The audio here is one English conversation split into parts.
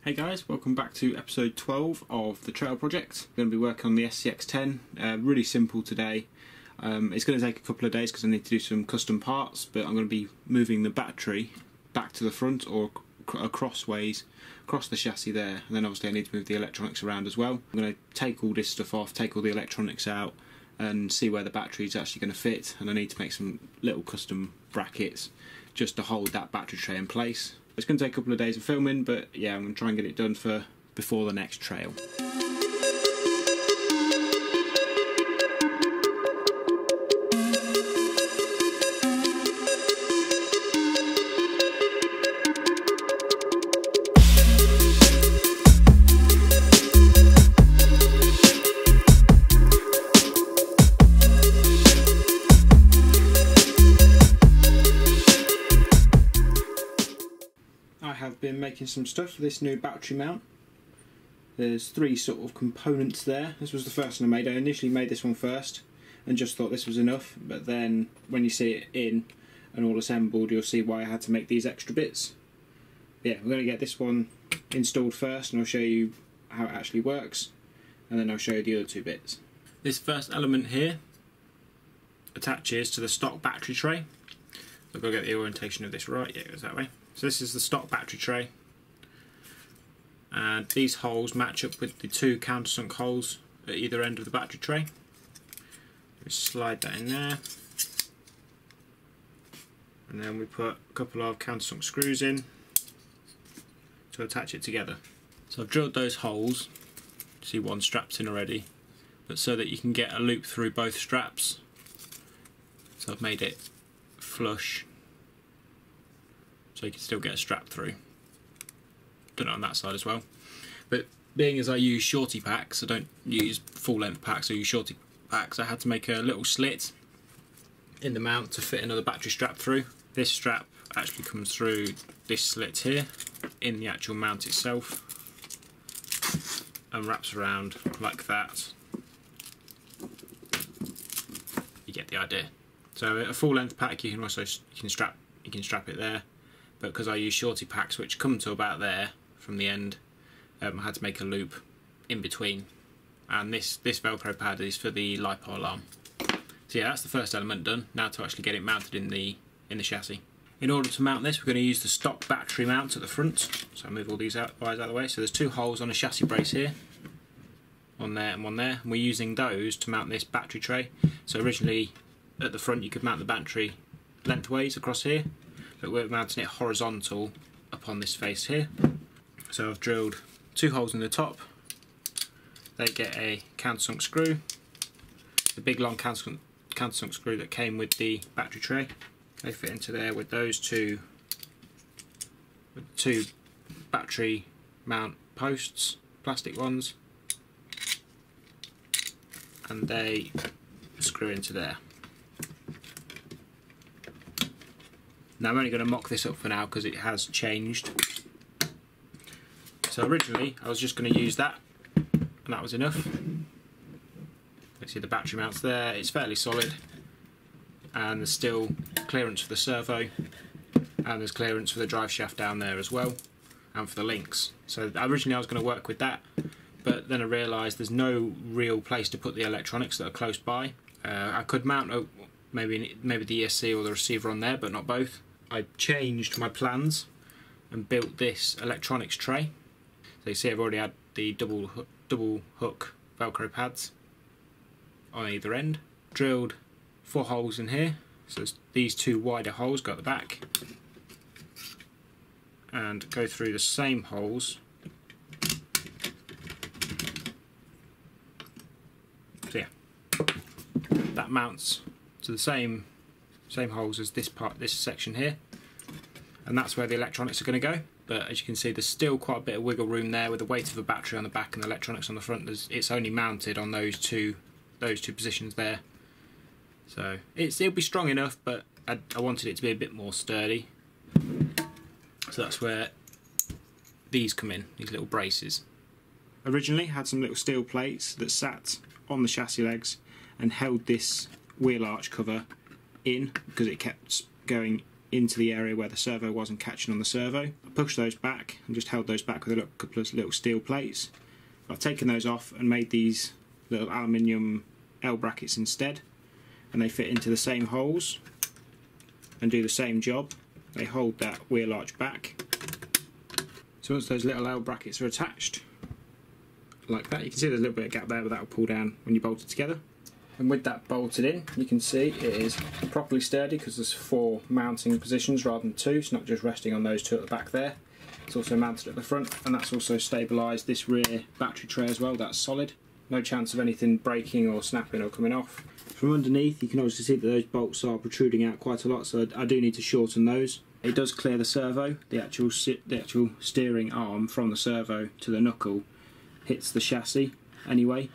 Hey guys, welcome back to episode 12 of the Trail Project. I'm going to be working on the SCX10, really simple today. It's going to take a couple of days because I need to do some custom parts, but I'm going to be moving the battery back to the front or across the chassis there, and then obviously I need to move the electronics around as well. I'm going to take all this stuff off, take all the electronics out and see where the battery is actually going to fit, and I need to make some little custom brackets just to hold that battery tray in place. It's going to take a couple of days of filming, but yeah, I'm going to try and get it done for before the next trail. I've been making some stuff for this new battery mount. There's three sort of components there. This was the first one I made. I initially made this one first and just thought this was enough, but then when you see it in and all assembled, you'll see why I had to make these extra bits. Yeah, we're going to get this one installed first and I'll show you how it actually works, and then I'll show you the other two bits. This first element here attaches to the stock battery tray. I've got to get the orientation of this right. Yeah, it goes that way. So this is the stock battery tray, and these holes match up with the two countersunk holes at either end of the battery tray. Just slide that in there, and then we put a couple of countersunk screws in to attach it together. So I've drilled those holes, see one strapped in already, but so that you can get a loop through both straps. So I've made it flush so you can still get a strap through. Done it on that side as well. But being as I use shorty packs, I don't use full length packs, I use shorty packs, I had to make a little slit in the mount to fit another battery strap through. This strap actually comes through this slit here in the actual mount itself and wraps around like that. You get the idea. So a full length pack you can strap it there. But because I use shorty packs which come to about there from the end, I had to make a loop in between, and this Velcro pad is for the LiPo alarm. So yeah, that's the first element done. Now to actually get it mounted in the chassis. In order to mount this, we're going to use the stock battery mount at the front. So I'll move all these wires out of the way. So there's two holes on a chassis brace here, one there and one there, and we're using those to mount this battery tray. So originally at the front you could mount the battery lengthways across here, but we're mounting it horizontal upon this face here. So I've drilled two holes in the top. They get a countersunk screw, the big long countersunk screw that came with the battery tray. They fit into there with those two battery mount posts, plastic ones, and they screw into there. Now I'm only going to mock this up for now because it has changed. So originally I was just going to use that, and that was enough. You see the battery mounts there, it's fairly solid, and there's still clearance for the servo, and there's clearance for the drive shaft down there as well, and for the links. So originally I was going to work with that, but then I realised there's no real place to put the electronics that are close by. I could mount maybe the ESC or the receiver on there, but not both. I changed my plans and built this electronics tray. So you see I've already had the double hook Velcro pads on either end. Drilled 4 holes in here, so these two wider holes go at the back, and go through the same holes. So yeah, that mounts to the same holes as this section here, and that's where the electronics are going to go. But as you can see, there's still quite a bit of wiggle room there with the weight of a battery on the back and the electronics on the front. It's only mounted on those two positions there, so it'll be strong enough, but I wanted it to be a bit more sturdy. So that's where these come in, these little braces. Originally had some little steel plates that sat on the chassis legs and held this wheel arch cover in, because it kept going into the area where the servo wasn't catching on the servo. I pushed those back and just held those back with a couple of little steel plates. I've taken those off and made these little aluminium L brackets instead, and they fit into the same holes and do the same job. They hold that wheel arch back. So once those little L brackets are attached like that, you can see there's a little bit of gap there, but that will pull down when you bolt it together. And with that bolted in, you can see it is properly sturdy because there's 4 mounting positions rather than 2. It's not just resting on those 2 at the back there. It's also mounted at the front, and that's also stabilised this rear battery tray as well. That's solid. No chance of anything breaking or snapping or coming off. From underneath, you can obviously see that those bolts are protruding out quite a lot, so I do need to shorten those. It does clear the servo. The actual steering arm from the servo to the knuckle hits the chassis anyway,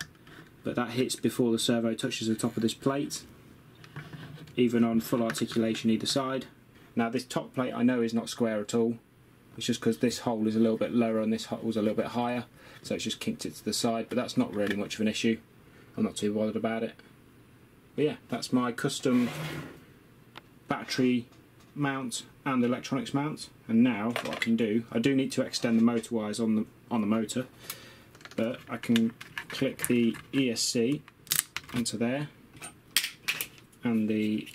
but that hits before the servo touches the top of this plate, even on full articulation either side. Now this top plate I know is not square at all. It's just because this hole is a little bit lower and this hole was a little bit higher, so it's just kinked it to the side, but that's not really much of an issue. I'm not too bothered about it. But yeah, that's my custom battery mount and electronics mount. And now what I can do, I do need to extend the motor wires on the motor, but I can click the ESC onto there and the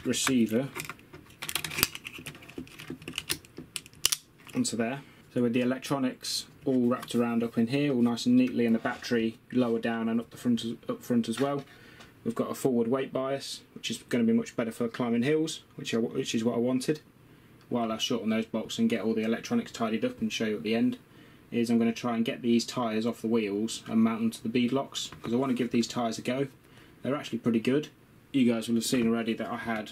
receiver onto there. So with the electronics all wrapped around up in here, all nice and neatly, and the battery lower down and up front as well. We've got a forward weight bias, which is going to be much better for climbing hills, which is what I wanted. While I shorten those bolts and get all the electronics tidied up and show you at the end, is I'm going to try and get these tyres off the wheels and mount them to the bead locks, because I want to give these tyres a go. They're actually pretty good. You guys will have seen already that I had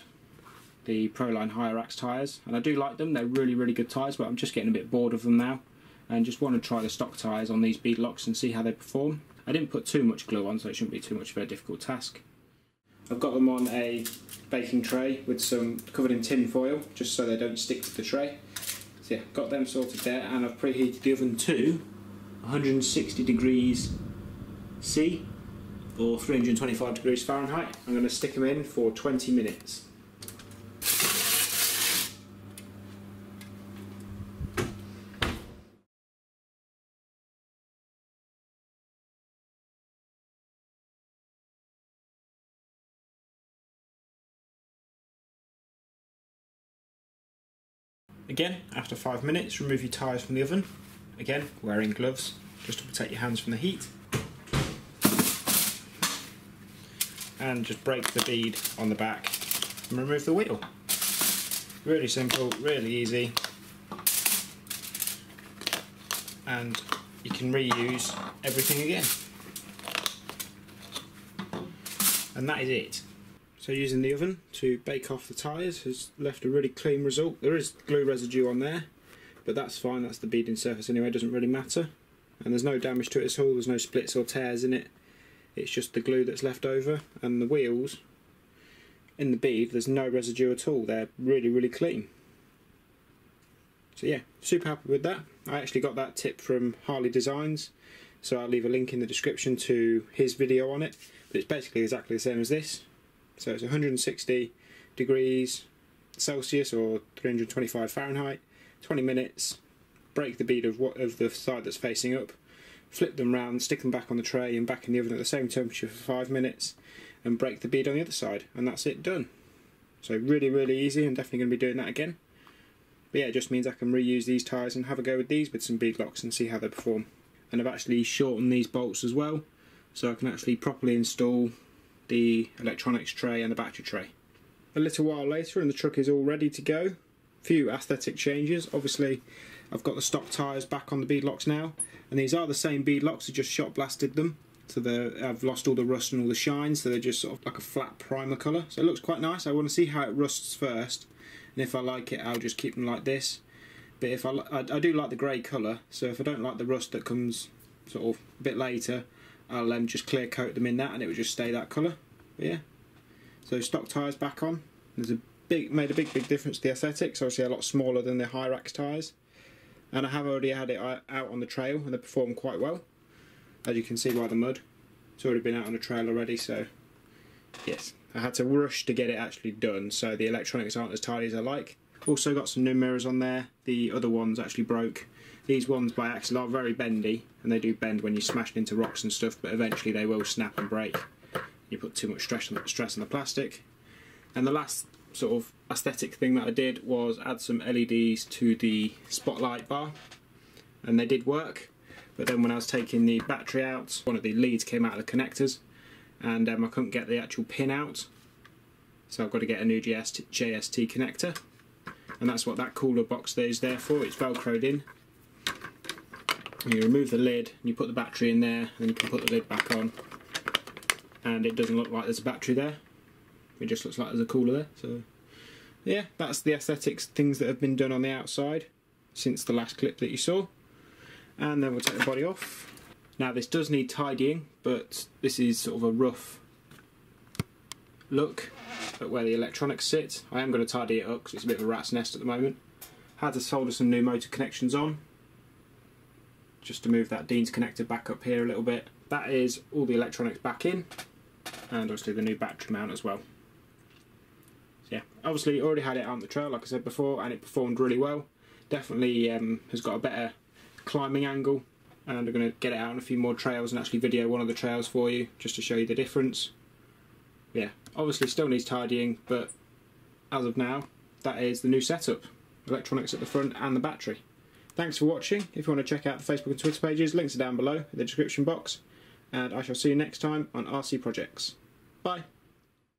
the Proline Higher Axe tyres, and I do like them. They're really, really good tyres, but I'm just getting a bit bored of them now and just want to try the stock tyres on these bead locks and see how they perform. I didn't put too much glue on, so it shouldn't be too much of a difficult task. I've got them on a baking tray with some covered in tin foil, just so they don't stick to the tray. So yeah, got them sorted there, and I've preheated the oven to 160 degrees C or 325 degrees Fahrenheit. I'm going to stick them in for 20 minutes. Again, after 5 minutes, remove your tyres from the oven. Again, wearing gloves, just to protect your hands from the heat. And just break the bead on the back and remove the wheel. Really simple, really easy. And you can reuse everything again. And that is it. So using the oven to bake off the tyres has left a really clean result. There is glue residue on there, but that's fine, that's the beading surface anyway, it doesn't really matter. And there's no damage to it at all, there's no splits or tears in it. It's just the glue that's left over, and the wheels in the bead, there's no residue at all. They're really, really clean. So yeah, super happy with that. I actually got that tip from Harley Designs, so I'll leave a link in the description to his video on it. But it's basically exactly the same as this. So it's 160 degrees Celsius or 325 Fahrenheit, 20 minutes, break the bead of the side that's facing up, flip them round, stick them back on the tray and back in the oven at the same temperature for 5 minutes, and break the bead on the other side, and that's it, done. So really, really easy. I'm definitely going to be doing that again. But yeah, it just means I can reuse these tyres and have a go with these with some bead locks and see how they perform. And I've actually shortened these bolts as well, so I can actually properly install the electronics tray and the battery tray. A little while later and the truck is all ready to go. Few aesthetic changes. Obviously I've got the stock tyres back on the bead locks now, and these are the same bead locks, I just shot blasted them, so I've lost all the rust and all the shine, so they're just sort of like a flat primer colour. So it looks quite nice. I want to see how it rusts first, and if I like it I'll just keep them like this. But if I do like the grey colour, so if I don't like the rust that comes sort of a bit later, I'll just clear coat them in that and it will just stay that colour. But yeah, so stock tyres back on. Made a big difference to the aesthetics. Obviously a lot smaller than the Higher Axe tyres, and I have already had it out on the trail and they perform quite well, as you can see by the mud. It's already been out on the trail already, so yes. I had to rush to get it actually done, so the electronics aren't as tidy as I like. Also got some new mirrors on there. The other ones actually broke. These ones by Axial are very bendy, and they do bend when you smash into rocks and stuff, but eventually they will snap and break. You put too much stress on the plastic. And the last sort of aesthetic thing that I did was add some LEDs to the spotlight bar, and they did work. But then when I was taking the battery out, one of the leads came out of the connectors, and I couldn't get the actual pin out, so I've got to get a new JST connector, and that's what that cooler box there is there for. It's velcroed in. And you remove the lid and you put the battery in there, and then you can put the lid back on, and it doesn't look like there's a battery there, it just looks like there's a cooler there. So yeah, that's the aesthetics things that have been done on the outside since the last clip that you saw. And then we'll take the body off. Now this does need tidying, but this is sort of a rough look at where the electronics sit. I am going to tidy it up because it's a bit of a rat's nest at the moment. Had to solder some new motor connections on, just to move that Dean's connector back up here a little bit. That is all the electronics back in, and obviously the new battery mount as well. So yeah, obviously already had it out on the trail like I said before, and it performed really well. Definitely has got a better climbing angle, and I'm going to get it out on a few more trails and actually video one of the trails for you just to show you the difference. Yeah, obviously still needs tidying, but as of now that is the new setup. Electronics at the front and the battery. Thanks for watching. If you want to check out the Facebook and Twitter pages, links are down below in the description box, and I shall see you next time on RC Projects. Bye.